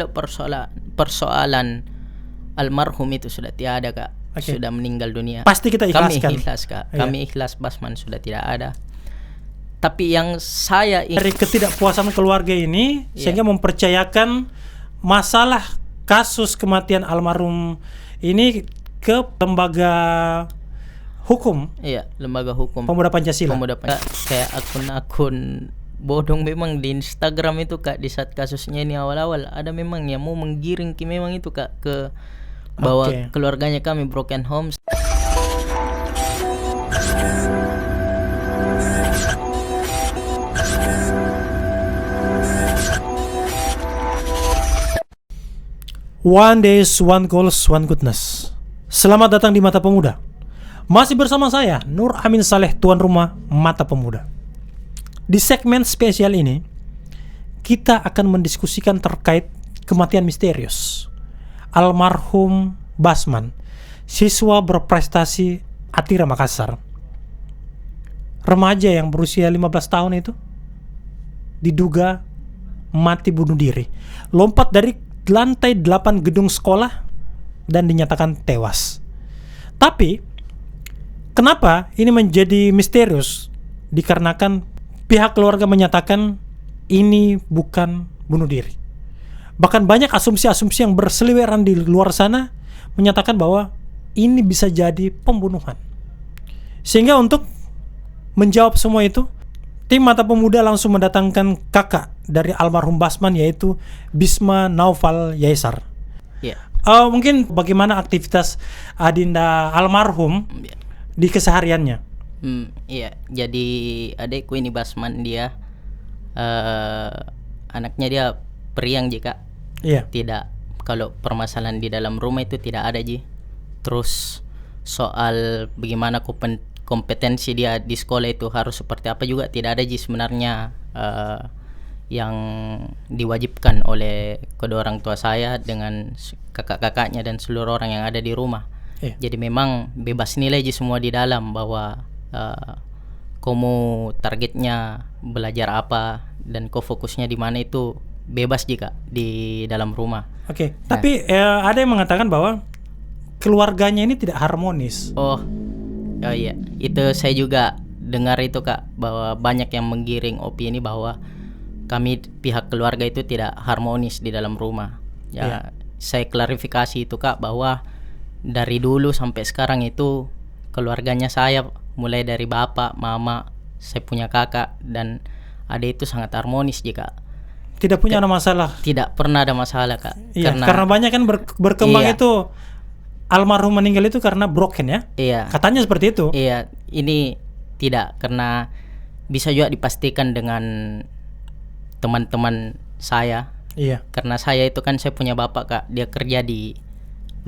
persoalan almarhum itu sudah tiada, Kak. Oke. Sudah meninggal dunia. Pasti kita ikhlaskan. Kami ikhlas, Kak. Iya. Kami ikhlas, Basman sudah tidak ada. Tapi yang saya Dari ketidakpuasan keluarga ini sehingga mempercayakan masalah kasus kematian almarhum ini ke lembaga hukum, lembaga hukum Pemuda Pancasila. kayak akun-akun bodong memang di Instagram itu, Kak. Di saat kasusnya ini awal-awal ada memang yang mau menggiring memang itu, Kak, ke bahwa Oke. keluarganya kami broken homes. One days, one goals, one goodness. Selamat datang di Mata Pemuda. Masih bersama saya, Nur Amin Saleh, tuan rumah Mata Pemuda. Di segmen spesial ini, kita akan mendiskusikan terkait kematian misterius almarhum Basman, siswa berprestasi Atira Makassar. Remaja yang berusia 15 tahun itu diduga mati bunuh diri, lompat dari lantai 8 gedung sekolah dan dinyatakan tewas. Tapi kenapa ini menjadi misterius? Dikarenakan pihak keluarga menyatakan ini bukan bunuh diri. Bahkan banyak asumsi-asumsi yang berseliweran di luar sana menyatakan bahwa ini bisa jadi pembunuhan. Sehingga untuk menjawab semua itu, tim Mata Pemuda langsung mendatangkan kakak dari almarhum Basman, yaitu Bisma Naufal Yaisar. Mungkin bagaimana aktivitas adinda almarhum di kesehariannya? Jadi adekku ini Basman, dia anaknya dia periang, Kak. Tidak, kalau permasalahan di dalam rumah itu tidak ada, Ji. Terus soal bagaimana kompetensi dia di sekolah itu harus seperti apa juga tidak ada, Ji, sebenarnya yang diwajibkan oleh kedua orang tua saya dengan kakak-kakaknya dan seluruh orang yang ada di rumah. Jadi memang bebas nilai, Ji, semua di dalam, bahwa kamu targetnya belajar apa dan kau fokusnya di mana itu bebas, Ji, Kak, di dalam rumah. Tapi ada yang mengatakan bahwa keluarganya ini tidak harmonis. Oh iya, itu saya juga dengar itu, Kak, bahwa banyak yang menggiring opini bahwa kami pihak keluarga itu tidak harmonis di dalam rumah. Saya klarifikasi itu, Kak, bahwa dari dulu sampai sekarang itu keluarganya saya, mulai dari bapak, mama, saya punya kakak dan adik itu sangat harmonis, Kak. Tidak punya ada masalah. Tidak pernah ada masalah, Kak. Karena banyak kan berkembang itu almarhum meninggal itu karena broken, ya. Katanya seperti itu. Ini tidak, karena bisa juga dipastikan dengan teman-teman saya. Karena saya itu kan saya punya bapak, Kak, dia kerja di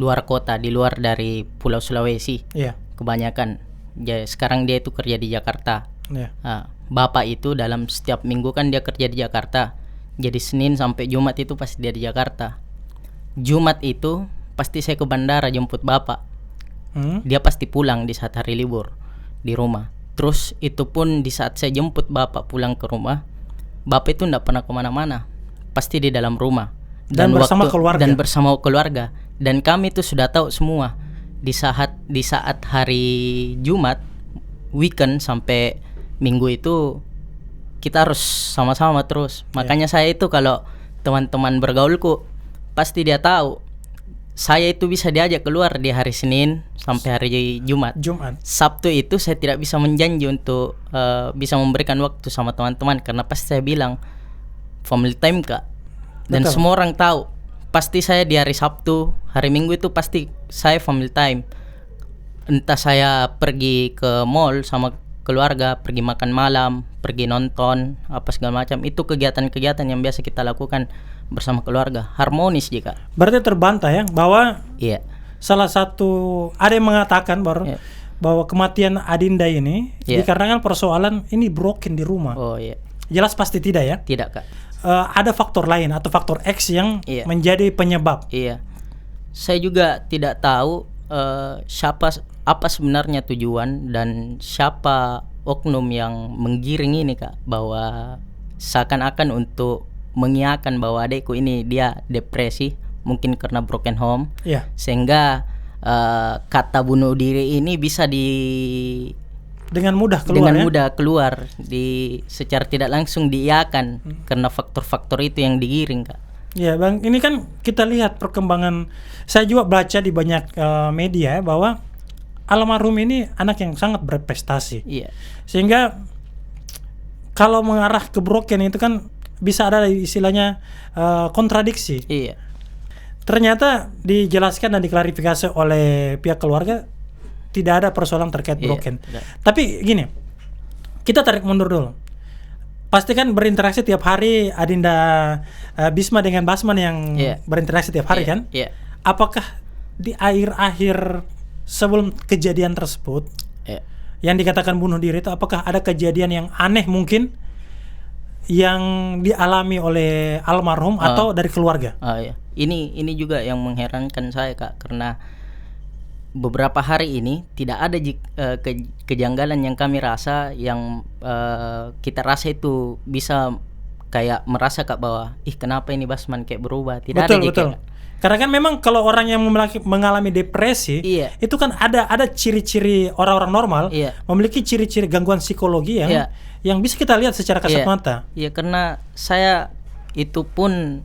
luar kota, di luar dari Pulau Sulawesi. Kebanyakan. Sekarang dia itu kerja di Jakarta. Bapak itu dalam setiap minggu kan dia kerja di Jakarta. Jadi Senin sampai Jumat itu pasti dia di Jakarta. Jumat itu pasti saya ke bandara jemput bapak. Dia pasti pulang di saat hari libur di rumah. Terus itu pun di saat saya jemput bapak pulang ke rumah, bapak itu tidak pernah kemana-mana, pasti di dalam rumah dan bersama keluarga. Dan kami itu sudah tahu semua di saat hari Jumat, weekend sampai Minggu itu kita harus sama-sama terus. Makanya saya itu kalau teman-teman bergaulku pasti dia tahu saya itu bisa diajak keluar di hari Senin sampai hari Jumat. Sabtu itu saya tidak bisa menjanji untuk bisa memberikan waktu sama teman-teman, karena pasti saya bilang family time, Kak. Dan semua orang tahu pasti saya di hari Sabtu, hari Minggu itu pasti saya family time. Entah saya pergi ke mall sama keluarga, pergi makan malam, pergi nonton, apa segala macam. Itu kegiatan-kegiatan yang biasa kita lakukan bersama keluarga, harmonis, Kak. Berarti terbantah ya bahwa salah satu ada yang mengatakan bahwa kematian adinda ini dikarenakan persoalan ini broken di rumah. Jelas pasti tidak, ya? Tidak, Kak. Ada faktor lain atau faktor X yang menjadi penyebab. Saya juga tidak tahu apa sebenarnya tujuan dan siapa oknum yang menggiring ini, Kak, bahwa seakan-akan untuk mengiyakan bahwa adekku ini dia depresi, mungkin karena broken home, Iya. sehingga kata bunuh diri ini bisa Dengan mudah keluar dengan ya. mudah keluar secara tidak langsung diiyakan karena faktor-faktor itu yang digiring, Kak. Ya Bang, ini kan kita lihat perkembangan. Saya juga baca di banyak media bahwa almarhum ini anak yang sangat berprestasi. Iya. Sehingga kalau mengarah ke broken itu kan bisa ada istilahnya kontradiksi. Iya. Ternyata dijelaskan dan diklarifikasi oleh pihak keluarga tidak ada persoalan terkait Iya, broken. tidak. Tapi gini, kita tarik mundur dulu. Pasti kan berinteraksi tiap hari Adinda Bisma dengan Basman yang Iya. berinteraksi tiap hari Iya, kan? iya. Apakah di akhir-akhir sebelum kejadian tersebut Iya. yang dikatakan bunuh diri itu, apakah ada kejadian yang aneh mungkin yang dialami oleh almarhum atau dari keluarga? Oh iya. Ini juga yang mengherankan saya, Kak, karena beberapa hari ini tidak ada kejanggalan yang kami rasa, yang kita rasa itu bisa kayak merasa, Kak, bahwa kenapa ini Basman kayak berubah. Tidak ada Betul. Karena kan memang kalau orang yang mengalami depresi, Iya. itu kan ada ciri-ciri orang-orang normal, Iya. memiliki ciri-ciri gangguan psikologi yang bisa kita lihat secara kasat Iya. mata. Iya, karena saya itu pun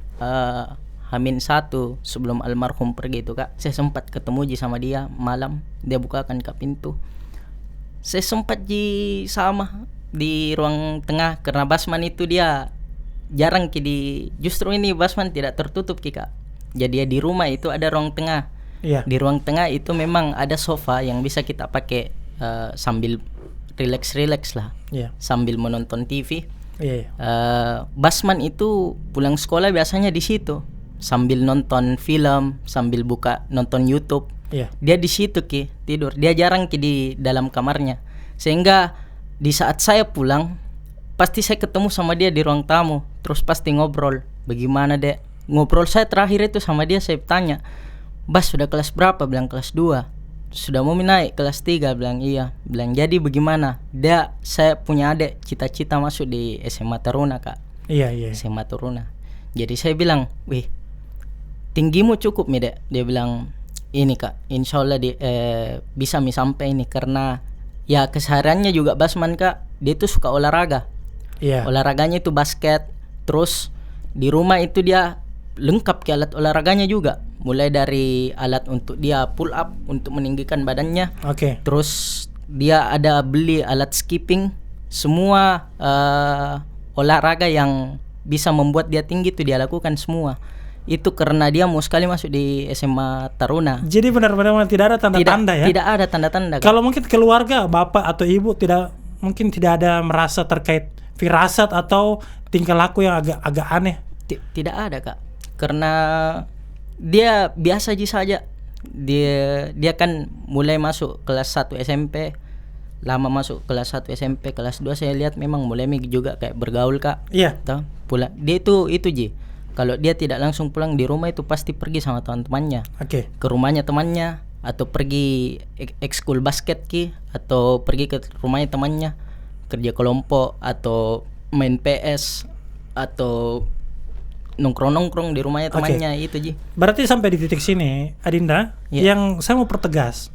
H-1 sebelum almarhum pergi itu, Kak, saya sempat ketemu sama dia malam. Dia bukakan Kak pintu. Saya sempat sama di ruang tengah, karena Basman itu dia jarang justru ini Basman tidak tertutup, Kak. Jadi di rumah itu ada ruang tengah. Iya. Di ruang tengah itu memang ada sofa yang bisa kita pakai sambil relax lah, Iya. sambil menonton TV. Iya. Basman itu pulang sekolah biasanya di situ sambil nonton film, sambil nonton YouTube. Iya. Dia di situ tidur. Dia jarang di dalam kamarnya. Sehingga di saat saya pulang, pasti saya ketemu sama dia di ruang tamu. Terus pasti ngobrol. Bagaimana, Dek? Ngobrol saya terakhir itu sama dia, saya tanya, "Bas, sudah kelas berapa?" Bilang kelas 2. "Sudah mau naik kelas 3? Bilang iya. Bilang, "Jadi bagaimana?" Saya punya adik cita-cita masuk di SMA Taruna, Kak. Iya. SMA Taruna. Jadi saya bilang, "Wih, tinggimu cukup nih, Dek." Dia bilang, "Ini, Kak, insya Allah bisa sampai ini." Karena ya kesehariannya juga Basman, Kak, dia tuh suka olahraga. Iya. Olahraganya itu basket. Terus di rumah itu dia lengkap alat olahraganya juga. Mulai dari alat untuk dia pull up untuk meninggikan badannya. Oke. Terus dia ada beli alat skipping. Semua olahraga yang bisa membuat dia tinggi itu dia lakukan semua. Itu karena dia mau sekali masuk di SMA Taruna. Jadi benar-benar tidak ada tanda-tanda ya? Tidak ada tanda-tanda. Kalau mungkin keluarga, bapak atau ibu tidak ada merasa terkait firasat atau tingkah laku yang agak aneh. Tidak ada, Kak. Karena dia biasa saja. Dia kan mulai masuk kelas 1 SMP. Lama masuk kelas 1 SMP, kelas 2 saya lihat memang mulai juga kayak bergaul, Kak. Iya. Pulang. Dia itu kalau dia tidak langsung pulang di rumah itu pasti pergi sama teman-temannya. Oke. Ke rumahnya temannya, atau pergi ekskul basket atau pergi ke rumahnya temannya, kerja kelompok atau main PS atau nongkrong di rumahnya temannya. Itu Berarti sampai di titik sini, Adinda, yang saya mau pertegas,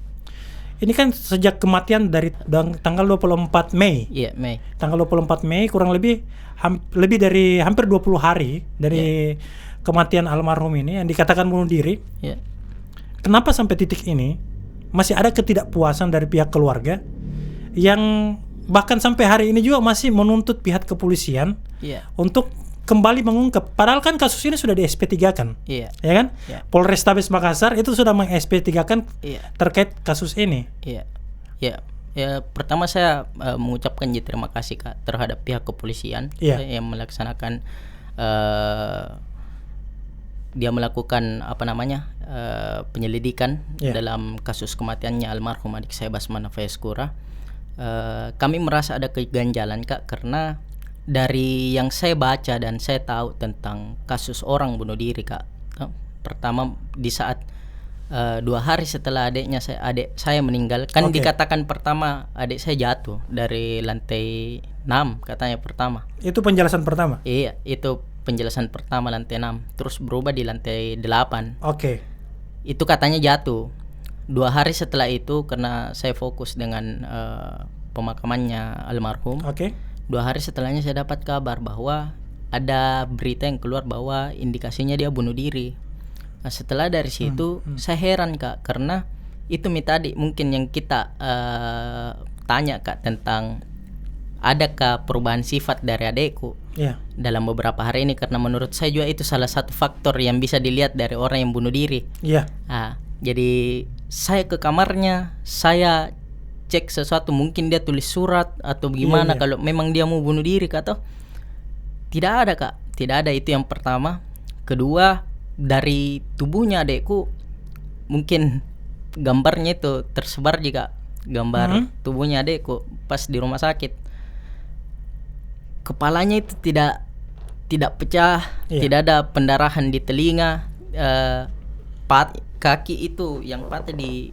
ini kan sejak kematian dari tanggal 24 Mei. Iya, Mei. Tanggal 24 Mei kurang lebih dari hampir 20 hari dari kematian almarhum ini yang dikatakan bunuh diri. Iya. Kenapa sampai titik ini masih ada ketidakpuasan dari pihak keluarga yang bahkan sampai hari ini juga masih menuntut pihak kepolisian untuk kembali mengungkap, padahal kan kasus ini sudah di SP3-kan. Iya. Ya kan? Iya. Polrestabes Makassar itu sudah meng-SP3-kan Iya. terkait kasus ini. Iya. Ya, pertama saya mengucapkan terima kasih, Kak, terhadap pihak kepolisian yang melaksanakan dia melakukan penyelidikan dalam kasus kematiannya almarhum adik saya Basman Fayeskura. Kami merasa ada keganjalan, Kak, karena dari yang saya baca dan saya tahu tentang kasus orang bunuh diri, Kak. Pertama di saat 2 hari setelah adik saya meninggal, kan dikatakan pertama adik saya jatuh dari lantai 6 katanya pertama. Itu penjelasan pertama. Iya, itu penjelasan pertama lantai 6, terus berubah di lantai 8. Oke. Itu katanya jatuh. 2 hari setelah itu karena saya fokus dengan pemakamannya almarhum. Oke. 2 hari setelahnya saya dapat kabar bahwa ada berita yang keluar bahwa indikasinya dia bunuh diri. Nah, setelah dari situ saya heran Kak, karena itu tadi mungkin yang kita tanya Kak tentang adakah perubahan sifat dari adekku Iya. dalam beberapa hari ini, karena menurut saya juga itu salah satu faktor yang bisa dilihat dari orang yang bunuh diri. Iya. Nah, jadi saya ke kamarnya, saya cek sesuatu, mungkin dia tulis surat atau gimana. Iya. Kalau memang dia mau bunuh diri Kak toh. Tidak ada Kak, tidak ada. Itu yang pertama. Kedua, dari tubuhnya adekku mungkin gambarnya itu tersebar juga, gambar tubuhnya adekku pas di rumah sakit. Kepalanya itu tidak pecah, tidak ada pendarahan di telinga, kaki itu yang patah di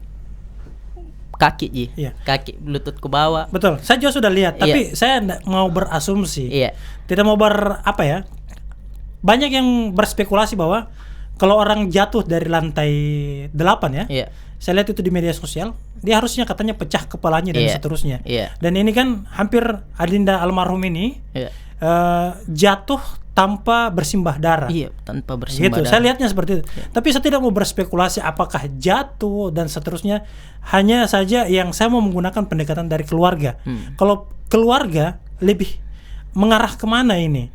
kaki Ji. Iya. Kaki lutut ke bawah. Betul. Saya juga sudah lihat, tapi saya tidak mau berasumsi. Iya. Tidak mau apa ya? Banyak yang berspekulasi bahwa kalau orang jatuh dari lantai 8 ya. Iya. Saya lihat itu di media sosial, dia harusnya katanya pecah kepalanya dan seterusnya. Iya. Dan ini kan hampir Adinda almarhum ini jatuh tanpa bersimbah darah. Iya, tanpa bersimbah Gitu. darah. Saya lihatnya seperti itu. Tapi saya tidak mau berspekulasi apakah jatuh dan seterusnya. Hanya saja yang saya mau menggunakan pendekatan dari keluarga. Kalau keluarga lebih mengarah kemana ini?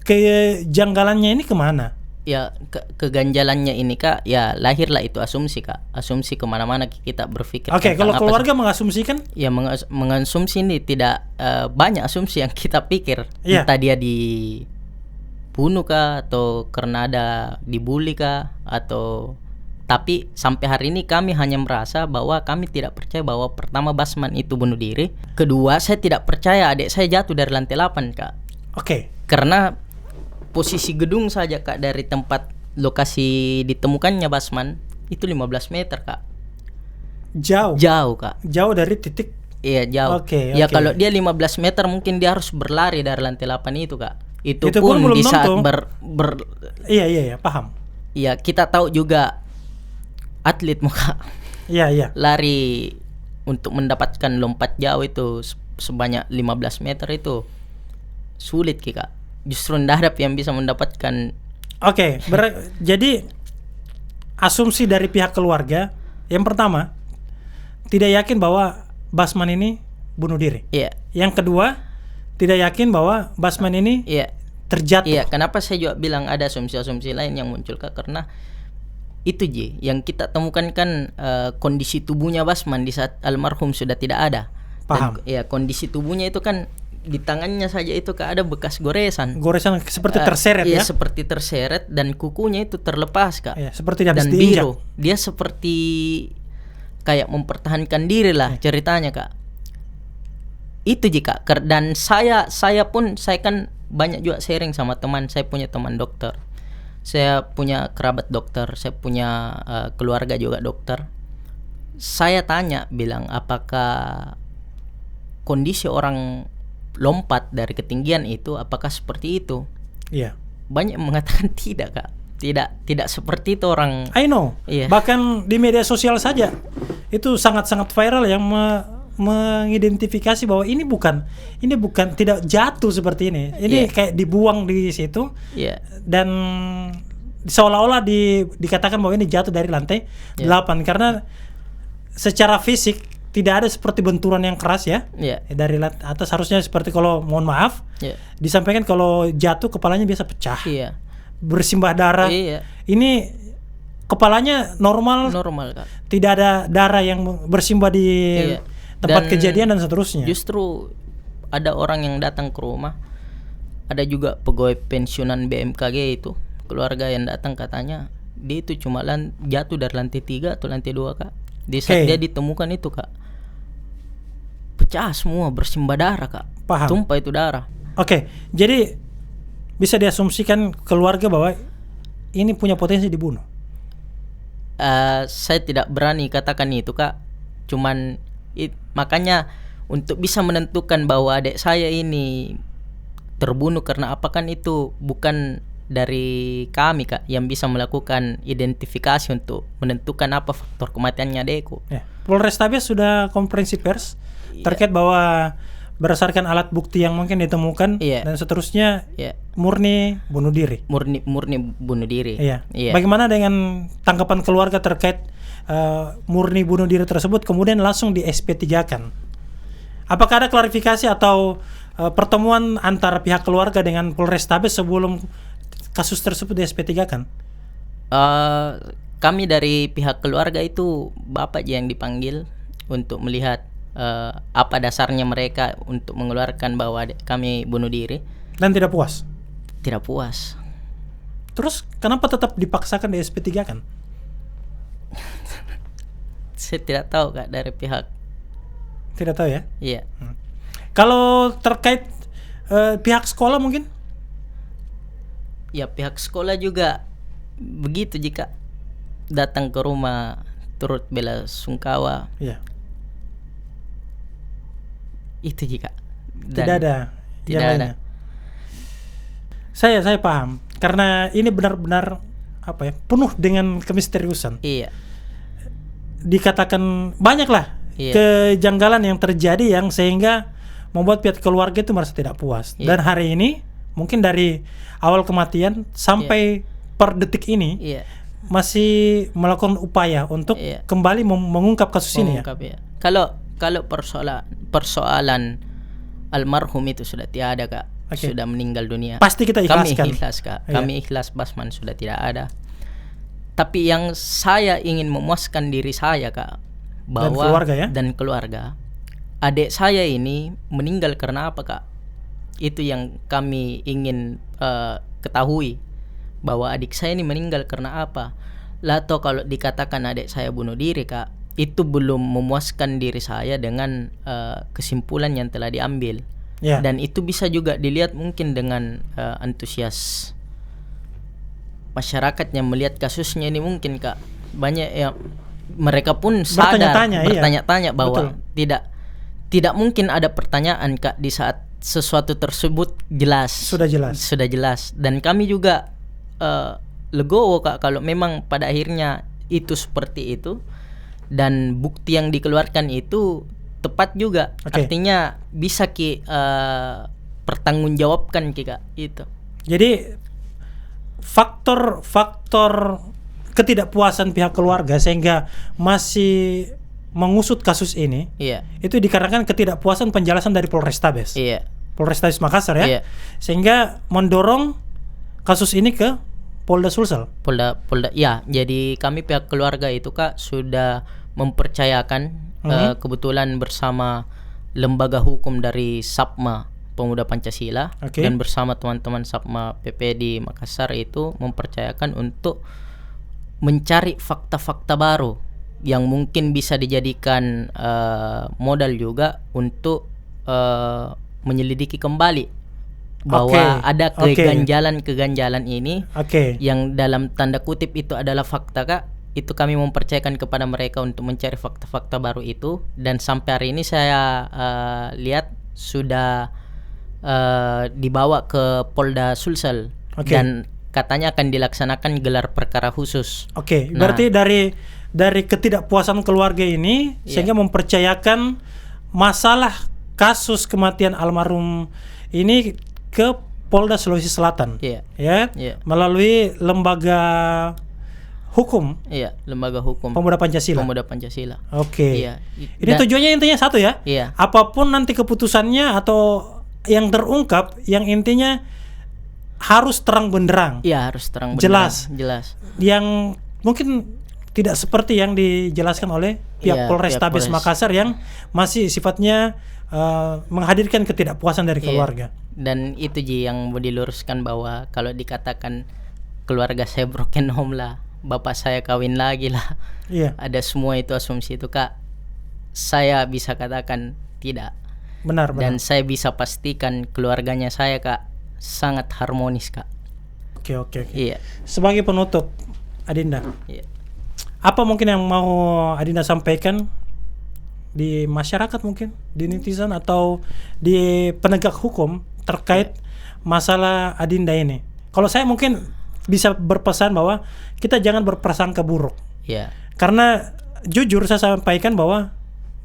Kejanggalannya ini kemana? Ya, keganjalannya ini Kak, ya lahirlah itu asumsi Kak. Asumsi kemana-mana kita berpikir. Oke, kalau keluarga mengasumsikan? Ya mengasumsi ini tidak banyak asumsi yang kita pikir. Iya. Entah dia dibunuh kah, atau karena ada dibully kah, atau tapi sampai hari ini kami hanya merasa bahwa kami tidak percaya bahwa pertama Basman itu bunuh diri. Kedua, saya tidak percaya adik saya jatuh dari lantai 8 Kak. Oke. Karena posisi gedung saja Kak, dari tempat lokasi ditemukannya Basman itu 15 meter Kak. Jauh Kak. Jauh dari titik. Iya, jauh. Oke. Ya kalau dia 15 meter mungkin dia harus berlari dari lantai 8 itu Kak. Itu pun pun belum di saat tentu. Iya, paham. Iya, kita tahu juga atlet muka Iya. lari untuk mendapatkan lompat jauh itu sebanyak 15 meter itu sulit Kak. Justru Ndahrap yang bisa mendapatkan. Oke, jadi asumsi dari pihak keluarga yang pertama tidak yakin bahwa Basman ini bunuh diri. Iya. Yang kedua tidak yakin bahwa Basman ini terjatuh. Iya, kenapa saya juga bilang ada asumsi-asumsi lain yang muncul Kak, karena itu Ji, yang kita temukan kan kondisi tubuhnya Basman di saat almarhum sudah tidak ada. Paham. Dan kondisi tubuhnya itu kan di tangannya saja itu Kak ada bekas goresan. Goresan seperti terseret ya. Iya, seperti terseret, dan kukunya itu terlepas Kak. Iya, seperti habis dan diinjak. biru. Dia seperti kayak mempertahankan diri lah ceritanya Kak. Itu Kak. Dan saya kan banyak juga sharing sama teman. Saya punya teman dokter. Saya punya kerabat dokter, saya punya keluarga juga dokter. Saya tanya, bilang apakah kondisi orang lompat dari ketinggian itu apakah seperti itu? Iya. Banyak mengatakan tidak Kak. Tidak seperti itu orang. I know. Iya. Bahkan di media sosial saja itu sangat-sangat viral yang mengidentifikasi bahwa ini bukan tidak jatuh seperti ini. Ini kayak dibuang di situ. Iya. Dan seolah-olah dikatakan bahwa ini jatuh dari lantai 8 karena secara fisik tidak ada seperti benturan yang keras ya. Dari atas harusnya seperti kalau mohon maaf disampaikan kalau jatuh kepalanya biasa pecah. Bersimbah darah. Ini kepalanya normal Kak. Tidak ada darah yang bersimbah di tempat kejadian dan seterusnya. Justru ada orang yang datang ke rumah, ada juga pegawai pensiunan BMKG itu, keluarga yang datang katanya dia itu cuma jatuh dari lantai 3 atau lantai 2 Kak. Di saat dia ditemukan itu Kak, pecah semua, bersimbah darah Kak. Paham. Tumpah itu darah. Oke, jadi bisa diasumsikan keluarga bahwa ini punya potensi dibunuh. Saya tidak berani katakan itu Kak. Cuman makanya untuk bisa menentukan bahwa adik saya ini terbunuh karena apa, kan itu bukan dari kami Kak yang bisa melakukan identifikasi untuk menentukan apa faktor kematiannya adekku. Ya. Polrestabes sudah konferensi pers terkait bahwa berdasarkan alat bukti yang mungkin ditemukan dan seterusnya murni bunuh diri. Murni bunuh diri. Iya. Bagaimana dengan tanggapan keluarga terkait murni bunuh diri tersebut kemudian langsung di SP3-kan? Apakah ada klarifikasi atau pertemuan antara pihak keluarga dengan Polrestabes sebelum kasus tersebut di SP3-kan? Kami dari pihak keluarga itu bapak yang dipanggil untuk melihat apa dasarnya mereka untuk mengeluarkan bahwa kami bunuh diri. Dan tidak puas? Tidak puas. Terus kenapa tetap dipaksakan di SP3-kan? Saya tidak tahu Kak dari pihak. Tidak tahu ya? Iya. Kalau terkait pihak sekolah mungkin? Ya pihak sekolah juga begitu, jika datang ke rumah turut bela sungkawa. Iya. Itu jika tidak ada yang lainnya. Saya paham karena ini benar-benar apa ya, penuh dengan kemisteriusan. Iya. Dikatakan banyaklah kejanggalan yang terjadi yang sehingga membuat pihak keluarga itu merasa tidak puas. Dan hari ini mungkin dari awal kematian sampai per detik ini masih melakukan upaya untuk kembali mengungkap kasus ini ya. Kalau persoalan almarhum itu sudah tiada Kak, sudah meninggal dunia. Pasti kita ikhlaskan. Kami ikhlas Kak, kami ikhlas Basman sudah tidak ada. Tapi yang saya ingin memuaskan diri saya Kak, bahwa dan keluarga, adik saya ini meninggal karena apa Kak? Itu yang kami ingin ketahui, bahwa adik saya ini meninggal karena apa. Lato kalau dikatakan adik saya bunuh diri Kak, itu belum memuaskan diri saya dengan kesimpulan yang telah diambil. Dan itu bisa juga dilihat mungkin dengan antusias masyarakat yang melihat kasusnya ini mungkin Kak. Banyak yang mereka pun sadar bertanya-tanya bahwa tidak mungkin ada pertanyaan Kak di saat sesuatu tersebut sudah jelas. Dan kami juga legowo Kak kalau memang pada akhirnya itu seperti itu. Dan bukti yang dikeluarkan itu tepat juga, artinya bisa pertanggungjawabkan Kak itu. Jadi faktor ketidakpuasan pihak keluarga sehingga masih mengusut kasus ini, itu dikarenakan ketidakpuasan penjelasan dari Polrestabes, Polrestabes Makassar ya, sehingga mendorong kasus ini ke Polda Sulsel. Polda ya. Jadi kami pihak keluarga itu Kak sudah mempercayakan kebetulan bersama lembaga hukum dari Sapma Pemuda Pancasila dan bersama teman-teman Sapma PP di Makassar itu mempercayakan untuk mencari fakta-fakta baru yang mungkin bisa dijadikan modal juga untuk menyelidiki kembali bahwa ada keganjalan ini yang dalam tanda kutip itu adalah fakta Kak. Itu kami mempercayakan kepada mereka untuk mencari fakta-fakta baru itu. Dan sampai hari ini saya lihat sudah dibawa ke Polda Sulsel dan katanya akan dilaksanakan gelar perkara khusus. Berarti dari ketidakpuasan keluarga ini sehingga mempercayakan masalah kasus kematian almarhum ini ke Polda Sulawesi Selatan, melalui lembaga hukum, lembaga hukum Pemuda Pancasila. Ini tujuannya intinya satu ya. Apapun nanti keputusannya atau yang terungkap, yang intinya harus terang benderang. Harus terang benderang. Jelas. Yang mungkin tidak seperti yang dijelaskan oleh pihak Polrestabes Makassar yang masih sifatnya menghadirkan ketidakpuasan dari keluarga. Dan itu yang mau diluruskan bahwa kalau dikatakan keluarga saya broken home lah, bapak saya kawin lagi lah, ada semua itu asumsi itu Kak, saya bisa katakan tidak. Benar. Dan saya bisa pastikan keluarganya saya Kak sangat harmonis Kak. Oke. Sebagai penutup Adinda, apa mungkin yang mau Adinda sampaikan di masyarakat, mungkin di netizen atau di penegak hukum terkait masalah Adinda ini. Kalau saya mungkin bisa berpesan bahwa kita jangan berprasangka buruk. Ya. Karena jujur saya sampaikan bahwa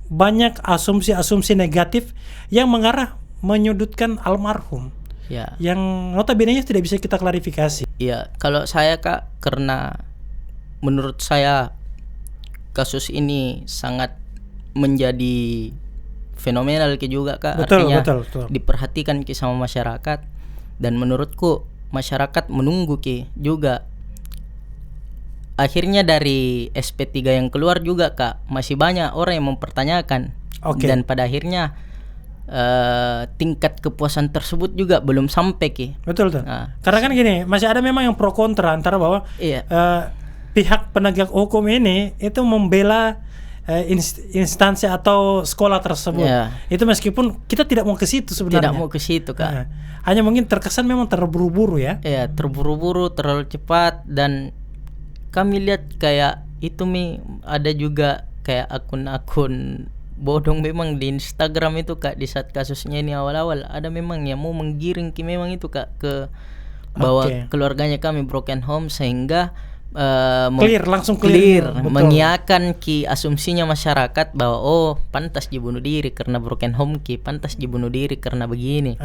banyak asumsi-asumsi negatif yang mengarah menyudutkan almarhum. Ya. Yang notabene tidak bisa kita klarifikasi. Ya, kalau saya Kak, karena menurut saya kasus ini sangat menjadi fenomenal juga Kak. Betul, Artinya betul. diperhatikan sama masyarakat, dan menurutku masyarakat menunggu juga. Akhirnya dari SP3 yang keluar juga Kak, masih banyak orang yang mempertanyakan. Oke. Dan pada akhirnya tingkat kepuasan tersebut juga belum sampai Betul. Nah, Karena kan gini, masih ada memang yang pro kontra antara bahwa Iya. Pihak penegak hukum ini itu membela instansi atau sekolah tersebut. Ya. Itu meskipun kita tidak mau ke situ sebenarnya. Tidak mau ke situ Kak. Nah, hanya mungkin terkesan memang terburu-buru ya. Ya, terburu-buru, terlalu cepat, dan kami lihat kayak itu ada juga kayak akun-akun bodong memang di Instagram itu Kak, di saat kasusnya ini awal-awal ada memang yang mau menggiring memang itu Kak ke bahwa keluarganya kami broken home, sehingga langsung clear. Betul. mengiakan asumsinya masyarakat bahwa pantas dibunuh diri karena broken home, pantas dibunuh diri karena begini.